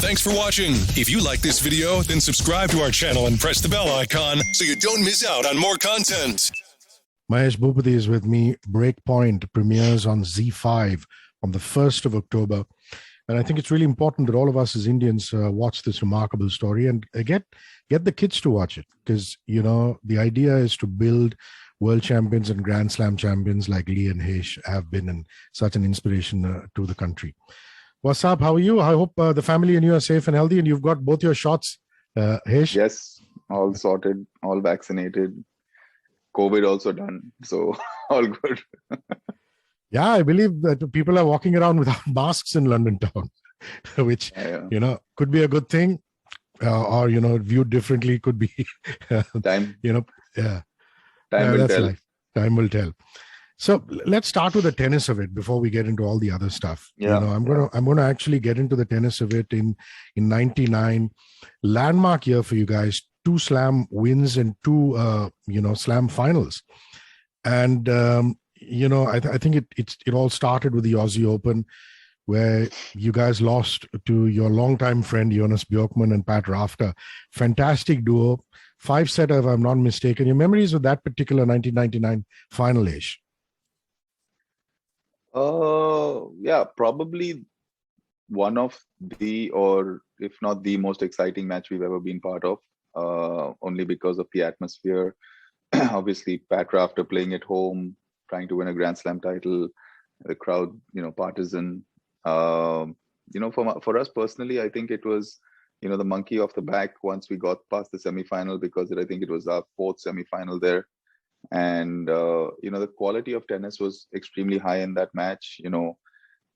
Thanks for watching. If you like this video, then subscribe to our channel and press the bell icon so you don't miss out on more content. Mahesh Bhupathi is with me. Breakpoint premieres on Z5 on the 1st of October. And I think it's really important that all of us as Indians watch this remarkable story and get the kids to watch it. Because, you know, the idea is to build world champions and Grand Slam champions like Lee and Hrishi have been, and such an inspiration to the country. What's up? How are you? I hope the family and you are safe and healthy, and you've got both your shots, Hrishi. Yes, all sorted, all vaccinated. COVID also done, so all good. Yeah, I believe that people are walking around without masks in London town, which, you know, could be a good thing, or, you know, viewed differently could be, Time, you know, yeah. time will That's tell. life. Time will tell. So let's start with the tennis of it before we get into all the other stuff. Yeah. You know, I'm gonna actually get into the tennis of it in '99, landmark year for you guys. 2 slam wins and 2 slam finals, and you know, I think it all started with the Aussie Open, where you guys lost to your longtime friend Jonas Bjorkman and Pat Rafter. Fantastic duo, 5-setter if I'm not mistaken. Your memories of that particular 1999 final, Hrishi? Yeah, probably one of the, or if not the most exciting match we've ever been part of, only because of the atmosphere. Obviously, Pat Rafter playing at home, trying to win a Grand Slam title, the crowd, you know, partisan. You know, for us personally, I think it was, you know, the monkey off the back once we got past the semi-final, because I think it was our 4th semi-final there. And you know, the quality of tennis was extremely high in that match. You know,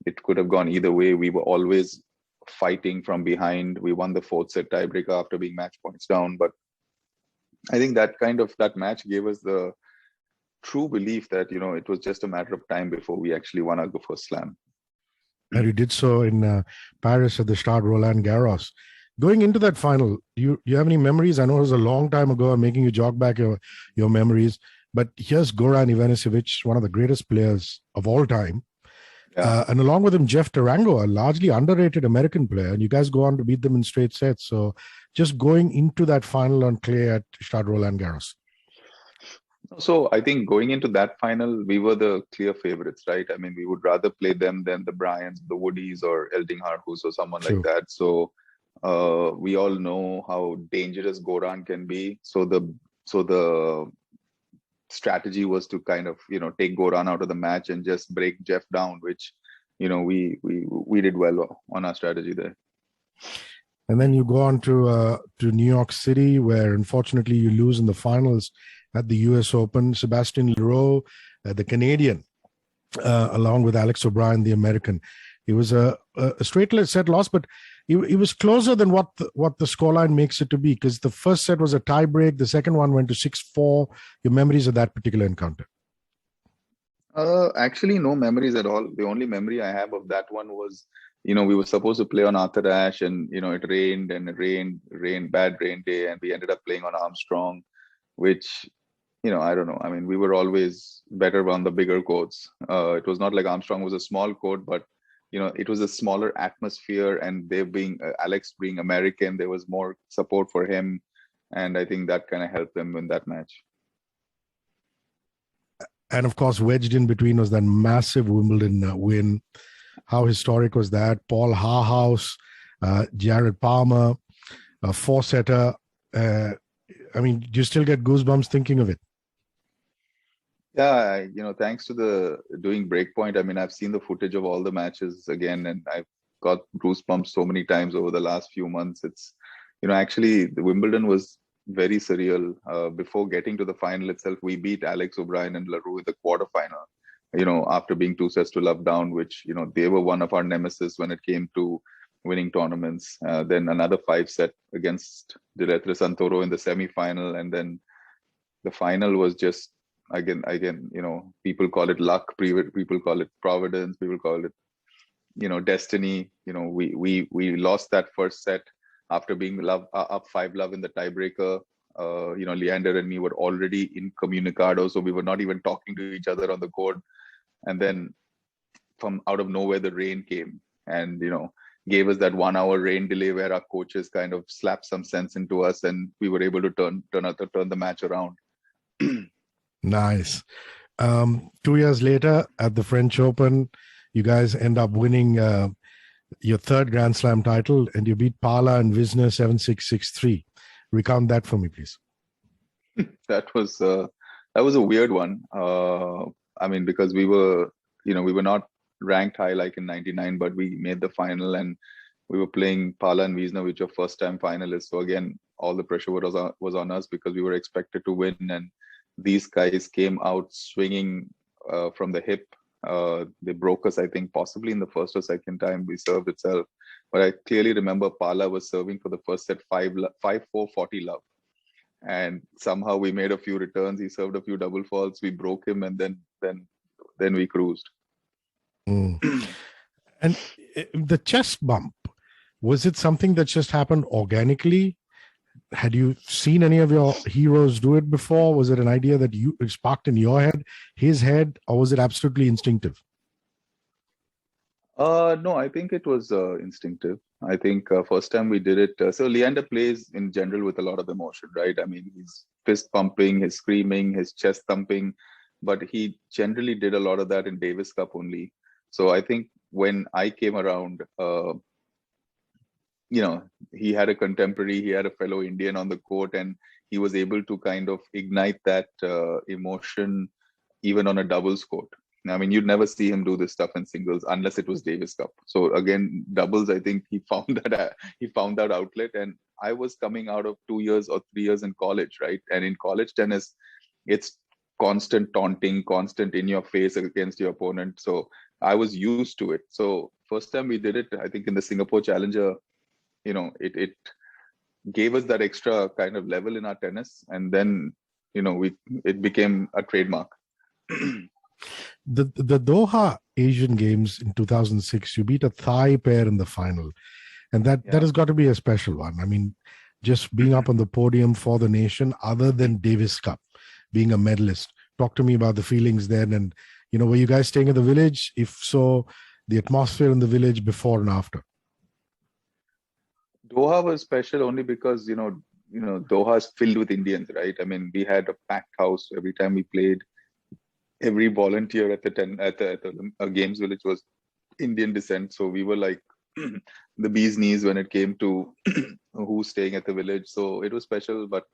it could have gone either way. We were always fighting from behind. We won the 4th set tiebreaker after being match points down. But I think that match gave us the true belief that, you know, it was just a matter of time before we actually won our first slam. And you did so in Paris at the start, Roland Garros. Going into that final, do you have any memories? I know it was a long time ago. I'm making you jog back your memories. But here's Goran Ivanisevic, one of the greatest players of all time. Yeah. And along with him, Jeff Tarango, a largely underrated American player. And you guys go on to beat them in straight sets. So just going into that final on clay at Stade Roland Garros. So I think going into that final, we were the clear favorites, right? I mean, we would rather play them than the Bryans, the Woodies, or Elding Harkus or someone True. like that. So we all know how dangerous Goran can be. So the strategy was to kind of, you know, take Goran out of the match and just break Jeff down, which, you know, we did well on our strategy there. And then you go on to New York City, where unfortunately you lose in the finals at the US Open. Sebastian Leroux, the Canadian, along with Alex O'Brien, the American. It was a straight set loss, but it was closer than what the scoreline makes it to be, because the first set was a tie break. The second one went to 6-4. Your memories of that particular encounter? Actually, no memories at all. The only memory I have of that one was, you know, we were supposed to play on Arthur Ashe, and, you know, it rained, bad rain day, and we ended up playing on Armstrong, which, you know, I don't know. I mean, we were always better on the bigger courts. It was not like Armstrong was a small court, but, you know, it was a smaller atmosphere, and they being Alex being American, there was more support for him, and I think that kind of helped them win that match. And of course, wedged in between was that massive Wimbledon win. How historic was that? Paul Harhaus, Jared Palmer, a 4-setter. I mean, do you still get goosebumps thinking of it? Yeah, you know, thanks to the doing Breakpoint, I mean, I've seen the footage of all the matches again, and I've got goosebumps so many times over the last few months. It's, you know, actually the Wimbledon was very surreal. Before getting to the final itself, we beat Alex O'Brien and Leroux in the quarterfinal, you know, after being 2-0 down, which, you know, they were one of our nemesis when it came to winning tournaments. Then another 5-set against Diletre Santoro in the semi-final, and then the final was just, again, you know, people call it luck, people call it providence, people call it, you know, destiny. You know, we lost that first set after being up 5-love in the tiebreaker. You know, Leander and me were already incommunicado, so we were not even talking to each other on the court. And then from out of nowhere, the rain came, and, you know, gave us that 1 hour rain delay where our coaches kind of slapped some sense into us, and we were able to turn the match around. Nice. 2 years later at the French Open, you guys end up winning your third Grand Slam title, and you beat Pala and Wisner 7-6, 6-3. Recount that for me, please. That was a weird one. I mean, because we were not ranked high like in '99, but we made the final, and we were playing Pala and Wisner, which are first-time finalists. So again, all the pressure was on us because we were expected to win, and these guys came out swinging from the hip. They broke us, I think, possibly in the first or second time we served itself. But I clearly remember Pala was serving for the first set 5-4, 40 love. And somehow we made a few returns. He served a few double faults. We broke him, and then we cruised. And the chest bump, was it something that just happened organically? Had you seen any of your heroes do it before? Was it an idea that you sparked in your head, his head, or was it absolutely instinctive? No, I think it was instinctive. I think first time we did it. So Leander plays in general with a lot of emotion, right? I mean, he's fist pumping, his screaming, his chest thumping, but he generally did a lot of that in Davis Cup only. So I think when I came around, he had a contemporary, he had a fellow Indian on the court, and he was able to kind of ignite that emotion even on a doubles court. I mean, you'd never see him do this stuff in singles unless it was Davis Cup. So again, doubles, I think he found that outlet. And I was coming out of 2 years or 3 years in college, right? And in college tennis, it's constant taunting, constant in your face against your opponent. So I was used to it. So first time we did it, I think in the Singapore Challenger, it gave us that extra kind of level in our tennis, and then it became a trademark. The Doha Asian Games in 2006, you beat a Thai pair in the final, and that has got to be a special one. I mean, just being up on the podium for the nation, other than Davis Cup, being a medalist. Talk to me about the feelings then, and were you guys staying at the village? If so, the atmosphere in the village before and after. Doha was special only because Doha is filled with Indians, right? I mean, we had a packed house every time we played. Every volunteer at the games village was Indian descent, so we were like the bee's knees when it came to who's staying at the village. So it was special, but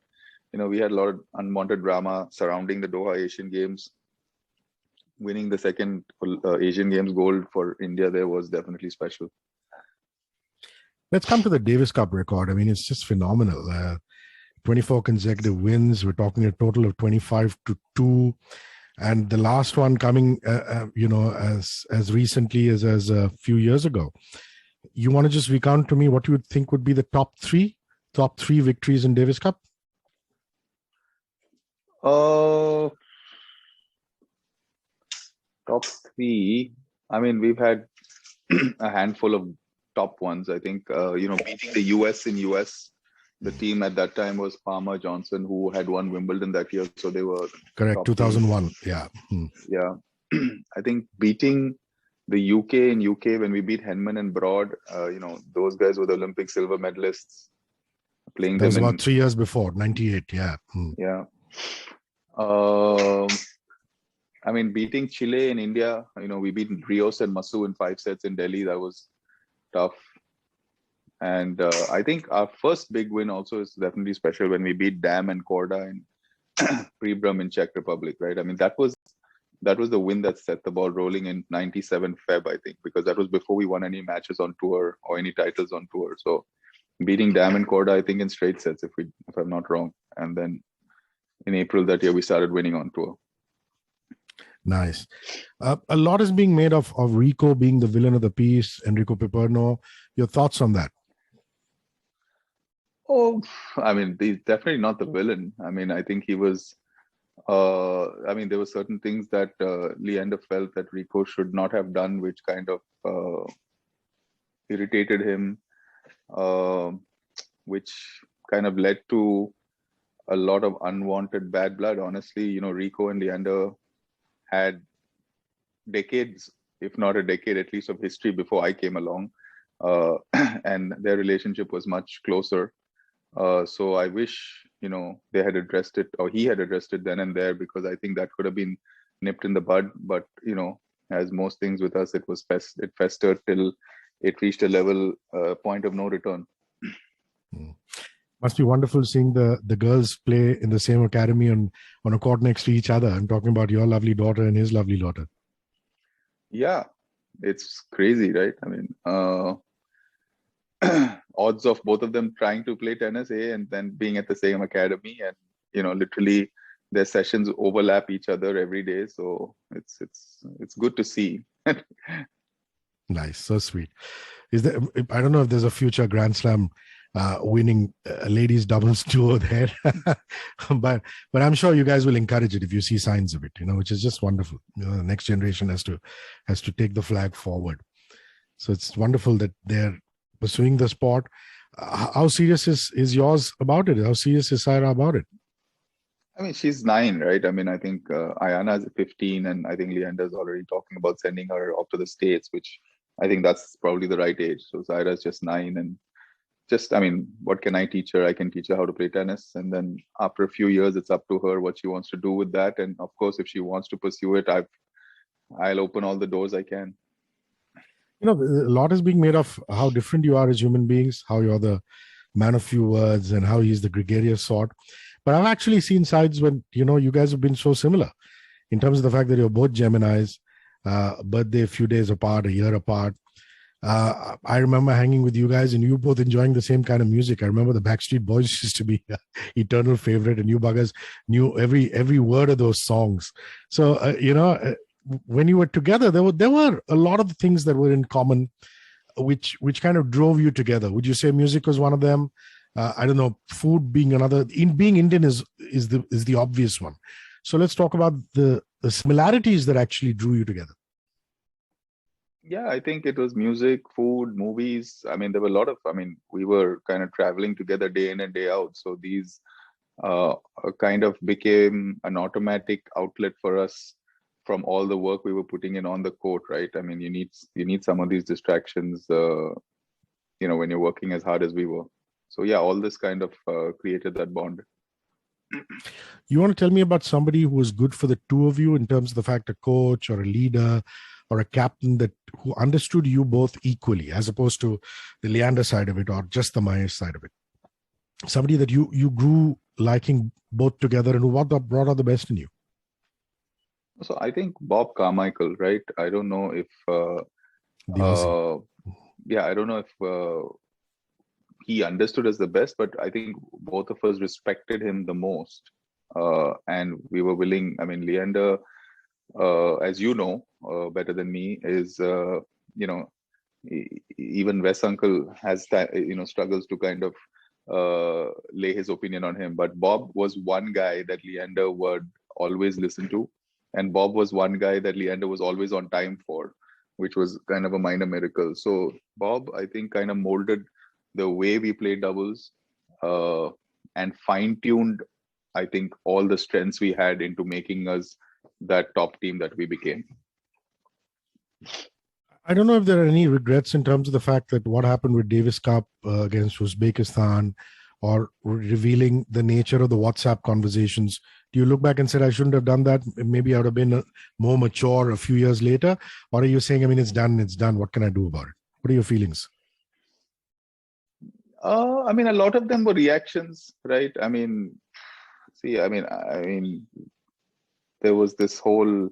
we had a lot of unwanted drama surrounding the Doha Asian Games. Winning the second Asian Games gold for India there was definitely special. Let's come to the Davis Cup record. I mean, it's just phenomenal. 24 consecutive wins. We're talking a total of 25-2. And the last one coming, as recently as a few years ago. You want to just recount to me what you would think would be the top three victories in Davis Cup? Top three. I mean, we've had a handful of top ones. I think, beating the US in US. The team at that time was Palmer Johnson, who had won Wimbledon that year. So they were correct. 2001. Team. Yeah. Yeah. I think beating the UK in UK when we beat Henman and Broad, those guys were the Olympic silver medalists. Playing that them was about 3 years before, 98. Yeah. Yeah. I mean, beating Chile in India, we beat Rios and Masu in 5 sets in Delhi. That was tough. And I think our first big win also is definitely special when we beat Dam and Korda and Prebrum in Czech Republic, right? I mean, that was the win that set the ball rolling in 97 Feb, I think, because that was before we won any matches on tour or any titles on tour. So beating Dam and Korda, I think in straight sets, if I'm not wrong. And then in April that year, we started winning on tour. Nice. A lot is being made of Rico being the villain of the piece, Enrico Piperno. Your thoughts on that? Oh, I mean, he's definitely not the villain. I mean, I think he was, there were certain things that Leander felt that Rico should not have done, which kind of irritated him, which kind of led to a lot of unwanted bad blood. Honestly, Rico and Leander had decades, if not a decade at least, of history before I came along. and their relationship was much closer. So I wish, they had addressed it, or he had addressed it then and there, because I think that could have been nipped in the bud. But as most things with us, it festered till it reached a level point of no return. Mm. Must be wonderful seeing the girls play in the same academy on a court next to each other, and talking about your lovely daughter and his lovely daughter. Yeah, it's crazy, right? I mean, odds of both of them trying to play tennis, and then being at the same academy, and literally their sessions overlap each other every day. So it's good to see. Nice, so sweet. Is there? I don't know if there's a future Grand Slam winning ladies doubles duo there, but I'm sure you guys will encourage it if you see signs of it. Which is just wonderful. The next generation has to take the flag forward. So it's wonderful that they're pursuing the sport. How serious is yours about it? How serious is Saira about it? I mean, she's 9, right? I mean, I think Ayana is 15, and I think Leander's already talking about sending her off to the States, which I think that's probably the right age. So Saira's just 9, and I mean, what can I teach her? I can teach her how to play tennis. And then after a few years, it's up to her what she wants to do with that. And of course, if she wants to pursue it, I'll open all the doors I can. A lot is being made of how different you are as human beings, how you're the man of few words and how he's the gregarious sort. But I've actually seen sides when, you guys have been so similar in terms of the fact that you're both Geminis, birthday a few days apart, a year apart. I remember hanging with you guys and you both enjoying the same kind of music. I remember the Backstreet Boys used to be eternal favorite, and you buggers knew every word of those songs. So, when you were together, there were a lot of the things that were in common, which kind of drove you together. Would you say music was one of them? I don't know, food being another. Being Indian is the obvious one. So let's talk about the similarities that actually drew you together. Yeah, I think it was music, food, movies. I mean, there were a lot of, we were kind of traveling together day in and day out. So these kind of became an automatic outlet for us from all the work we were putting in on the court, right? I mean, you need some of these distractions, when you're working as hard as we were. So yeah, all this kind of created that bond. You want to tell me about somebody who was good for the two of you in terms of the fact a coach or a leader or a captain who understood you both equally, as opposed to the Leander side of it or just the Mahesh side of it? Somebody that you grew liking both together and who brought out the best in you. So I think Bob Carmichael, right? I don't know if I don't know if he understood us the best, but I think both of us respected him the most, and we were willing. I mean, Leander, as you know better than me, is even Wes Uncle has that, struggles to kind of lay his opinion on him. But Bob was one guy that Leander would always listen to, and Bob was one guy that Leander was always on time for, which was kind of a minor miracle. So Bob, I think, kind of molded the way we played doubles, and fine-tuned, I think, all the strengths we had into making us that top team that we became. I don't know if there are any regrets in terms of the fact that what happened with Davis Cup against Uzbekistan, or revealing the nature of the WhatsApp conversations. Do you look back and say, I shouldn't have done that? Maybe I would have been more mature a few years later? Or are you saying, it's done. What can I do about it? What are your feelings? I mean, a lot of them were reactions, right? I mean, there was this whole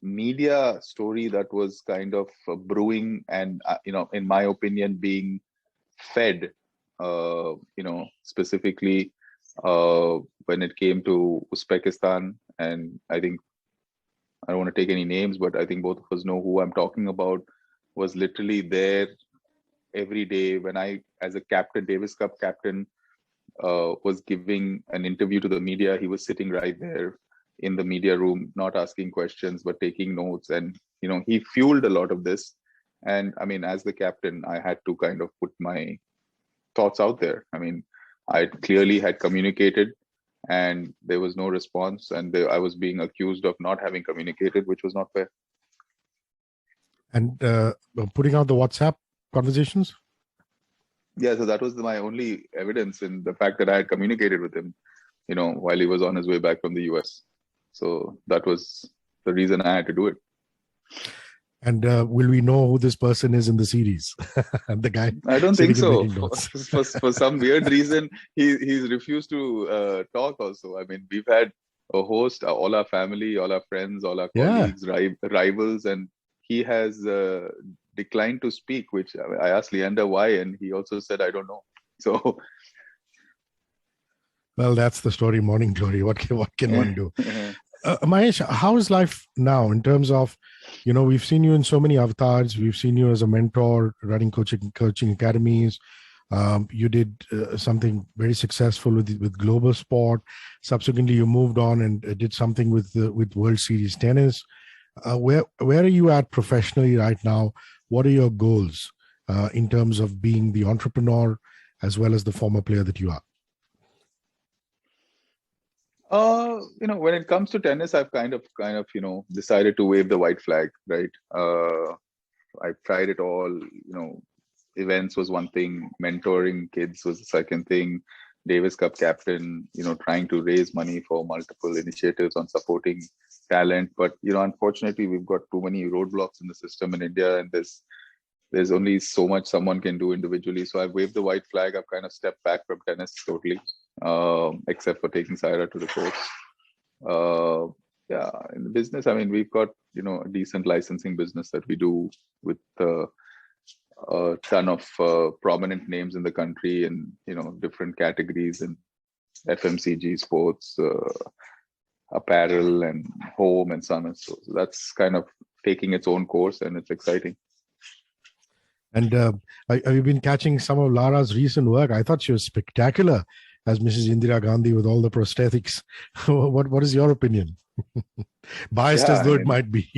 media story that was kind of brewing, and in my opinion, being fed, specifically when it came to Uzbekistan. And I think, I don't want to take any names, but I think both of us know who I'm talking about, was literally there every day when I, as a captain, Davis Cup captain, was giving an interview to the media. He was sitting right there in the media room, not asking questions, but taking notes. And, he fueled a lot of this. And I mean, as the captain, I had to kind of put my thoughts out there. I mean, I clearly had communicated and there was no response. And I was being accused of not having communicated, which was not fair. And putting out the WhatsApp conversations? Yeah, so that was my only evidence in the fact that I had communicated with him, while he was on his way back from the US. So that was the reason I had to do it. And will we know who this person is in the series? The guy I don't think sitting and so. making notes. For some weird reason, he's refused to talk also. I mean, we've had a host, all our family, all our friends, all our colleagues, rivals, and he has declined to speak, which I asked Leander why, and he also said, I don't know. So, well, that's the story, morning glory. What can one do? Mahesh, how is life now in terms of, we've seen you in so many avatars. We've seen you as a mentor, running coaching academies. You did something very successful with global sport. Subsequently, you moved on and did something with World Series tennis. Where are you at professionally right now? What are your goals in terms of being the entrepreneur as well as the former player that you are? When it comes to tennis, I've kind of, decided to wave the white flag, right? I've tried it all. Events was one thing, mentoring kids was the second thing. Davis Cup captain, trying to raise money for multiple initiatives on supporting talent. But, unfortunately, we've got too many roadblocks in the system in India, and there's only so much someone can do individually. So I've waved the white flag. I've kind of stepped back from tennis totally, except for taking Saira to the courts. Yeah, in the business, I mean, we've got, a decent licensing business that we do with a ton of prominent names in the country and, different categories in FMCG, sports, apparel and home and so on and so. So that's kind of taking its own course, and it's exciting. And have you been catching some of Lara's recent work? I thought she was spectacular as Mrs. Indira Gandhi with all the prosthetics. What is your opinion? Biased as though it might be.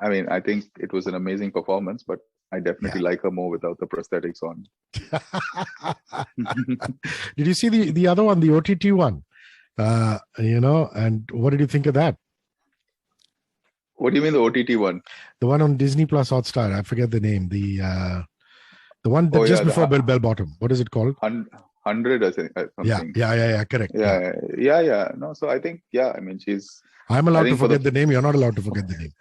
I mean, I think it was an amazing performance, but I definitely like her more without the prosthetics on. Did you see the other one, the OTT one? And what did you think of that? What do you mean the OTT one? The one on Disney Plus Hotstar. I forget the name. The one that just before Bell Bottom. What is it called? 100, I think. Something. Yeah. Correct. Yeah. No, so I think, I mean, I'm allowed to forget the name. You're not allowed to forget the name.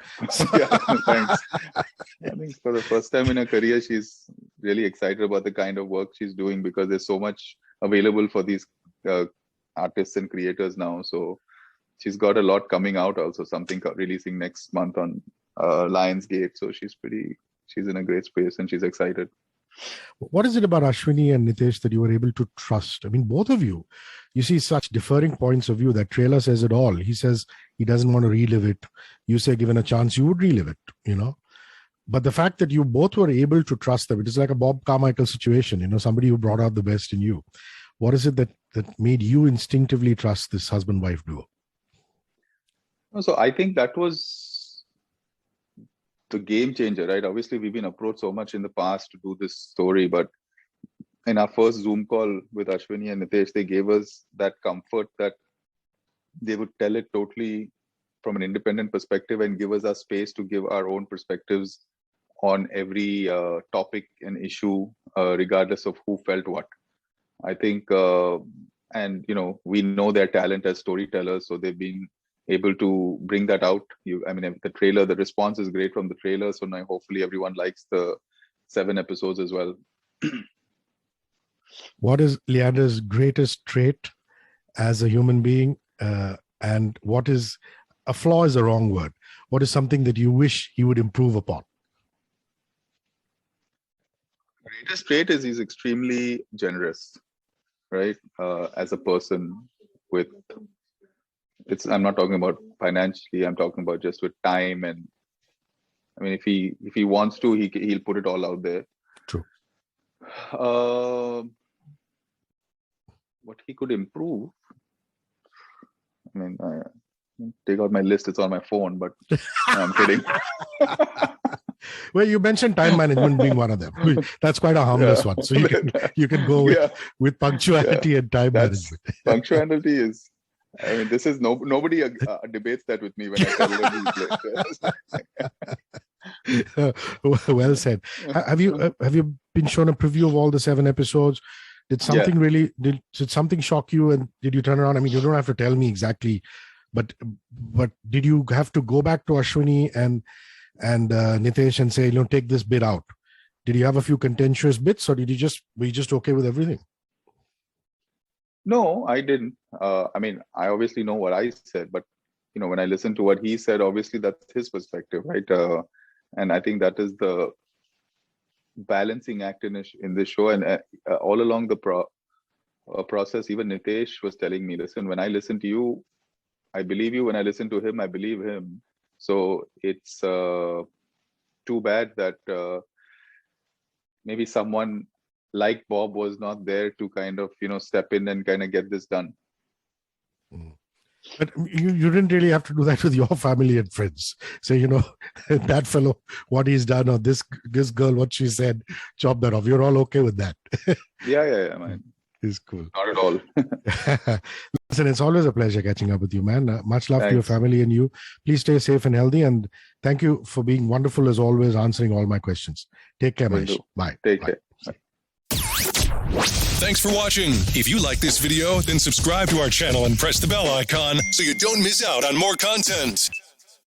Thanks. I think for the first time in her career, she's really excited about the kind of work she's doing, because there's so much available for these artists and creators now. So she's got a lot coming out also, something releasing next month on Lionsgate. So she's in a great space and she's excited. What is it about Ashwini and Nitesh that you were able to trust? I mean, both of you see such differing points of view. That trailer says it all. He says he doesn't want to relive it. You say, given a chance, you would relive it, But the fact that you both were able to trust them, it is like a Bob Carmichael situation, somebody who brought out the best in you. What is it that made you instinctively trust this husband-wife duo? So I think that was the game changer, right? Obviously, we've been approached so much in the past to do this story, but in our first Zoom call with Ashwini and Nitesh, they gave us that comfort that they would tell it totally from an independent perspective and give us our space to give our own perspectives on every topic and issue, regardless of who felt what. I think, and we know their talent as storytellers, so they've been able to bring that out. The trailer, the response is great from the trailer, so now hopefully everyone likes the 7 episodes as well. What is Leander's greatest trait as a human being, and what is a flaw is a wrong word? What is something that you wish he would improve upon? Greatest trait is he's extremely generous, right? As a person with, I'm not talking about financially, I'm talking about just with time. And I mean, if he wants to, he'll put it all out there. True. What he could improve, I mean, take out my list, it's on my phone, but no, I'm kidding. Well, you mentioned time management being one of them. That's quite a harmless one. So you can go with punctuality and time management. Punctuality is, I mean, this is nobody debates that with me when I tell them he's late. Well said. Have you been shown a preview of all the 7 episodes? Did something did something shock you, and did you turn around? I mean, you don't have to tell me exactly, but did you have to go back to Ashwini and Nitesh and say, take this bit out? Did you have a few contentious bits, or were you just okay with everything? No, I didn't. I mean, I obviously know what I said, but when I listen to what he said, obviously that's his perspective, right? And I think that is the balancing act in this show. And all along the process, even Nitesh was telling me, listen, when I listen to you, I believe you. When I listen to him, I believe him. So it's too bad that maybe someone like Bob was not there to kind of, step in and kind of get this done. But you didn't really have to do that with your family and friends. Say, that fellow, what he's done, or this girl, what she said, chop that off. You're all okay with that. Yeah, man. It's cool. Not at all. Listen, it's always a pleasure catching up with you, man. Much love Thanks. to your family and you. Please stay safe and healthy. And thank you for being wonderful as always, answering all my questions. Take care, Mahesh. Bye. Take Bye. care. Thanks for watching. If you like this video, then subscribe to our channel and press the bell icon so you don't miss out on more content.